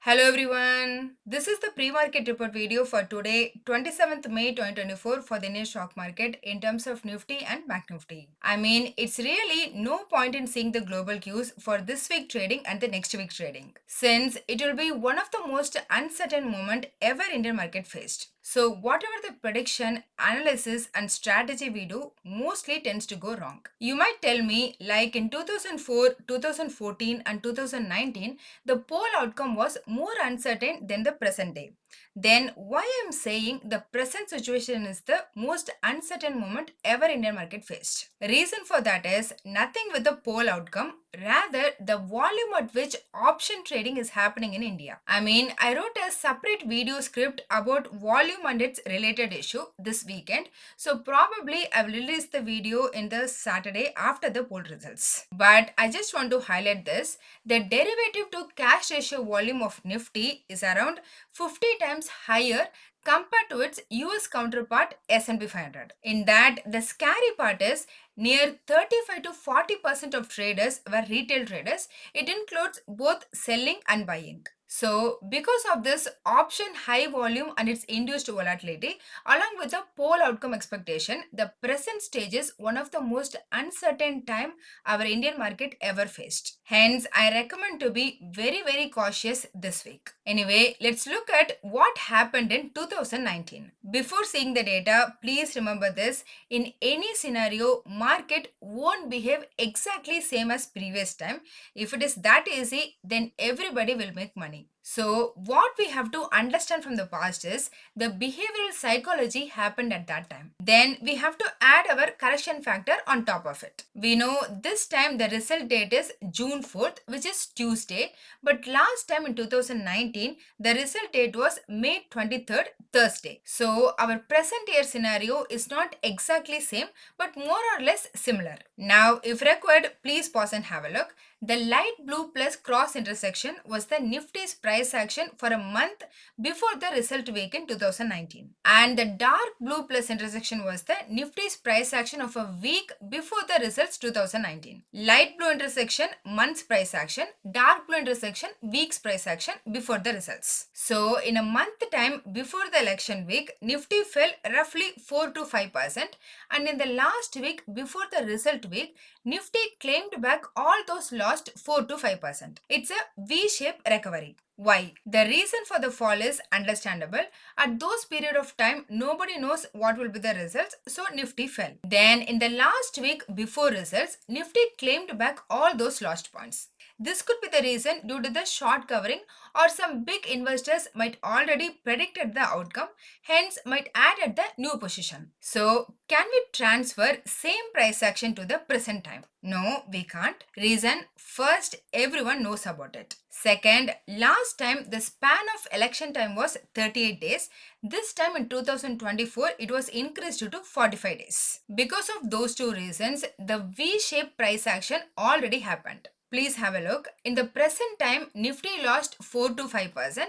Hello everyone. This is the pre-market report video for today, 27th May 2024 for the Indian stock market in terms of Nifty and Bank Nifty. I mean, it's really no point in seeing the global cues for this week trading and the next week trading, since it will be one of the most uncertain moment ever Indian market faced. So whatever the prediction, analysis and strategy we do mostly tends to go wrong. You might tell me like in 2004, 2014 and 2019, the poll outcome was more uncertain than the present day. Then why I'm saying the present situation is the most uncertain moment ever Indian market faced. Reason for that is nothing with the poll outcome, rather the volume at which option trading is happening in India. I mean, I wrote a separate video script about volume and its related issue this weekend, so probably I will release the video in the Saturday after the poll results. But I just want to highlight this: the derivative to cash ratio volume of Nifty is around 50 times higher compared to its US counterpart S&P 500. In that, the scary part is near 35 to 40% of traders were retail traders. It includes both selling and buying. So, because of this option high volume and its induced volatility, along with the poll outcome expectation, the present stage is one of the most uncertain time our Indian market ever faced. Hence, I recommend to be very cautious this week. Anyway, let's look at what happened in 2019. Before seeing the data, please remember this: in any scenario, market won't behave exactly same as previous time. If it is that easy, then everybody will make money. So what we have to understand from the past is the behavioral psychology happened at that time. Then we have to add our correction factor on top of it. We know this time the result date is June 4th, which is Tuesday, but last time in 2019 the result date was May 23rd, Thursday. So our present year scenario is not exactly same but more or less similar. Now if required, please pause and have a look. The light blue plus cross intersection was the Nifty's price action for a month before the result week in 2019. And the dark blue plus intersection was the Nifty's price action of a week before the results 2019. Light blue intersection, month's price action; dark blue intersection, week's price action before the results. So in a month time before the election week, Nifty fell roughly 4 to 5%, and in the last week before the result week, Nifty claimed back all those lost 4 to 5%. It's a V-shaped recovery. Why? The reason for the fall is understandable. At those period of time, nobody knows what will be the results, so Nifty fell. Then in the last week before results, Nifty claimed back all those lost points. This could be the reason due to the short covering, or some big investors might already predicted the outcome, hence might add at the new position. So can we transfer same price action to the present time? No, we can't. Reason: first, everyone knows about it. Second, last time the span of election time was 38 days. This time in 2024, it was increased to 45 days. Because of those two reasons, the V-shaped price action already happened. Please have a look. In the present time, Nifty lost 4 to 5%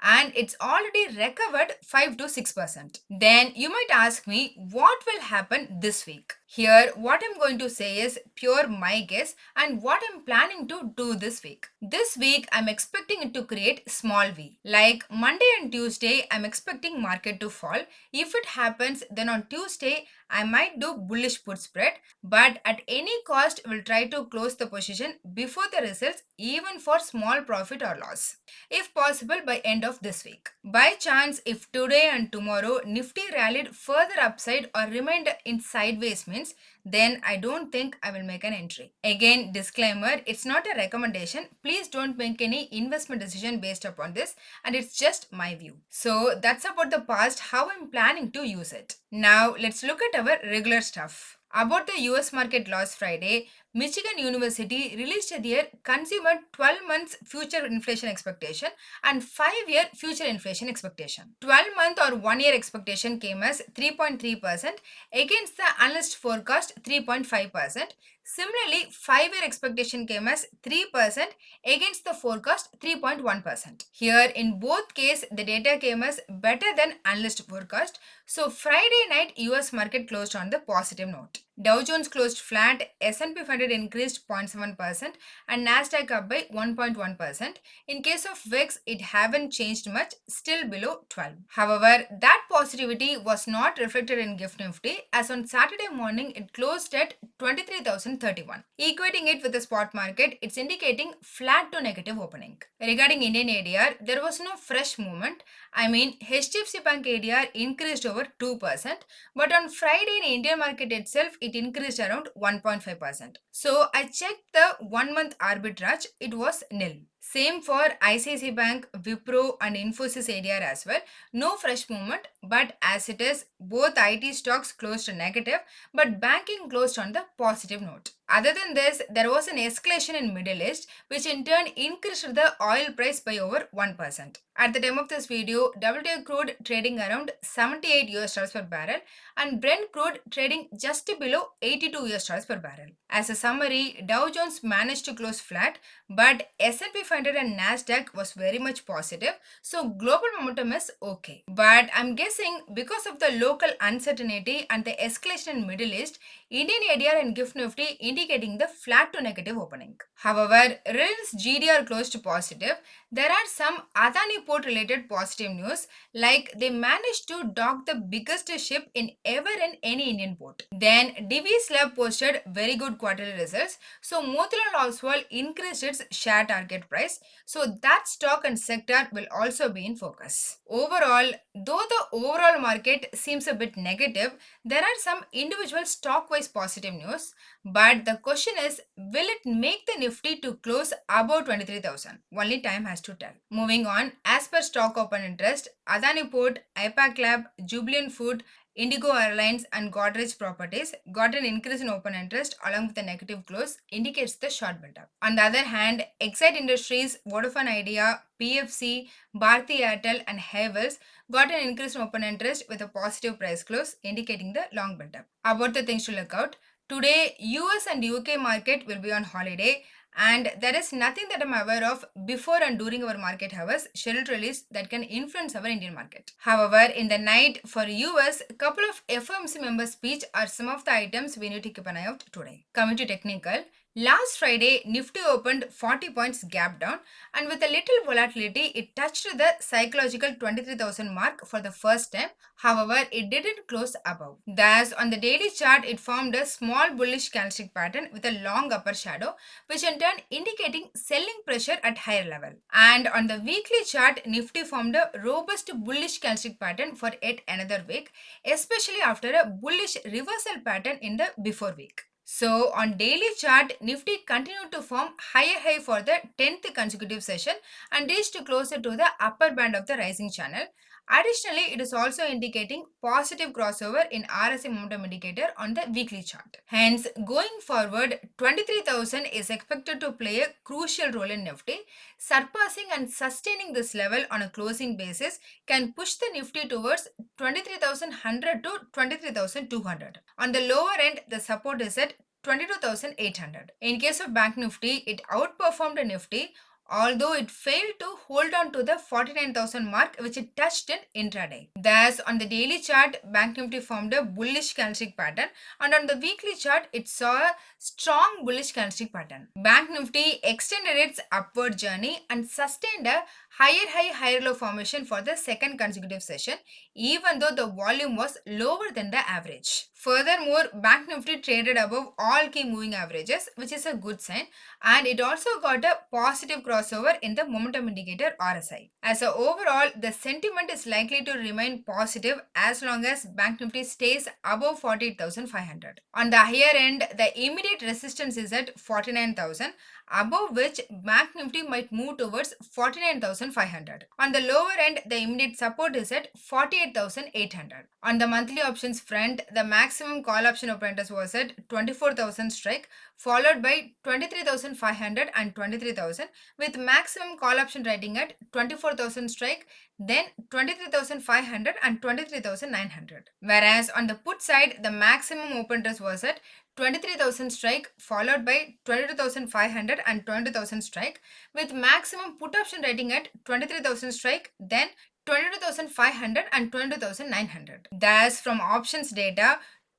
and it's already recovered 5 to 6%. Then you might ask me what will happen this week. Here, what I'm going to say is pure my guess and what I'm planning to do this week. This week, I'm expecting it to create small V. Like Monday and Tuesday, I'm expecting market to fall. If it happens, then on Tuesday, I might do bullish put spread, but at any cost, we'll try to close the position before the results, even for small profit or loss, if possible by end of this week. By chance, if today and tomorrow Nifty rallied further upside or remained in sideways means, then I don't think I will make an entry. Again, disclaimer, it's not a recommendation. Please don't make any investment decision based upon this, and it's just my view. So that's about the past, how I'm planning to use it. Now let's look at our regular stuff. About the US market last Friday, Michigan University released their consumer 12 months future inflation expectation and 5-year future inflation expectation. 12-month or 1-year expectation came as 3.3% against the analyst forecast 3.5%. Similarly, 5-year expectation came as 3% against the forecast 3.1%. Here, in both cases, the data came as better than analyst forecast. So, Friday night US market closed on the positive note. Dow Jones closed flat, S&P 500 increased 0.7% and Nasdaq up by 1.1%. In case of VIX, it haven't changed much, still below 12. However, that positivity was not reflected in Gift Nifty as on Saturday morning it closed at 23,031. Equating it with the spot market, it's indicating flat to negative opening. Regarding Indian ADR, there was no fresh movement. I mean, HDFC Bank ADR increased over 2%, but on Friday in Indian market itself, it increased around 1.5%. So I checked the 1 month arbitrage, it was nil. Same for ICICI Bank, Wipro and Infosys ADR as well. No fresh movement, but as it is, both IT stocks closed negative, but banking closed on the positive note. Other than this, there was an escalation in Middle East, which in turn increased the oil price by over 1%. At the time of this video, WTI crude trading around 78 US dollars per barrel and Brent crude trading just below 82 US dollars per barrel. As a summary, Dow Jones managed to close flat, but S&P 500 and Nasdaq was very much positive, so global momentum is okay. But I'm guessing because of the local uncertainty and the escalation in Middle East, Indian ADR and Gift Nifty indicating the flat to negative opening. However, Reliance GDR closed positive. There are some Adani port related positive news, like they managed to dock the biggest ship in ever in any Indian port. Then Divi's Lab posted very good quarterly results, so Motilal Oswal increased its share target price, so that stock and sector will also be in focus. Overall, though the overall market seems a bit negative, there are some individual stock-wise positive news, but the question is, will it make the Nifty to close above 23,000? Only time has to tell. Moving on, as per stock open interest, Adani Port, IPAC Lab, Jubilant Food, Indigo Airlines and Godrej Properties got an increase in open interest along with a negative close, indicates the short build-up. On the other hand, Excite Industries, Vodafone Idea, PFC, Bharti Airtel and Havels got an increase in open interest with a positive price close, indicating the long build-up. About the things to look out, today US and UK market will be on holiday, and there is nothing that I'm aware of before and during our market hours scheduled release that can influence our Indian market. However, in the night for US, a couple of FOMC members' speech are some of the items we need to keep an eye out today. Coming to technical, last Friday, Nifty opened 40 points gap down, and with a little volatility, it touched the psychological 23,000 mark for the first time. However, it didn't close above. Thus, on the daily chart, it formed a small bullish candlestick pattern with a long upper shadow, which in turn indicating selling pressure at higher level. And on the weekly chart, Nifty formed a robust bullish candlestick pattern for yet another week, especially after a bullish reversal pattern in the before week. So on daily chart, Nifty continued to form higher high for the 10th consecutive session and reached closer to the upper band of the rising channel. Additionally, it is also indicating positive crossover in RSI momentum indicator on the weekly chart. Hence, going forward, 23,000 is expected to play a crucial role in Nifty. Surpassing and sustaining this level on a closing basis can push the Nifty towards 23,100 to 23,200. On the lower end, the support is at 22,800. In case of Bank Nifty, it outperformed Nifty, although it failed to hold on to the 49,000 mark which it touched in intraday. Thus, on the daily chart, Bank Nifty formed a bullish candlestick pattern, and on the weekly chart, it saw a strong bullish candlestick pattern. Bank Nifty extended its upward journey and sustained a higher high, higher low formation for the second consecutive session, even though the volume was lower than the average. Furthermore, Bank Nifty traded above all key moving averages, which is a good sign, and it also got a positive crossover in the momentum indicator RSI. As a overall, the sentiment is likely to remain positive as long as Bank Nifty stays above 48,500. On the higher end, the immediate resistance is at 49,000, above which Bank Nifty might move towards 49,500. On the lower end, the immediate support is at 48,800. On the monthly options front, the maximum call option open interest was at 24,000 strike, followed by 23,500 and 23,000, with maximum call option writing at 24,000 strike, then 23,500 and 23,900. Whereas on the put side, the maximum open interest was at 23,000 strike, followed by 22,500 and 20,000 strike, with maximum put option rating at 23,000 strike, then 22,500 and 22,900. Thus, from options data,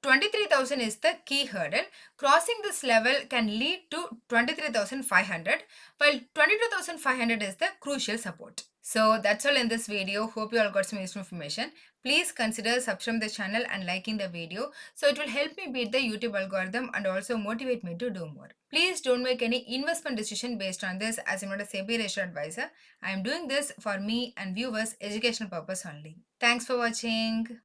23,000 is the key hurdle. Crossing this level can lead to 23,500, while 22,500 is the crucial support. So that's all in this video. Hope you all got some useful information. Please consider subscribing the channel and liking the video, so it will help me beat the YouTube algorithm and also motivate me to do more. Please don't make any investment decision based on this, as I'm not a SEBI registered advisor. I am doing this for me and viewers' educational purpose only. Thanks for watching.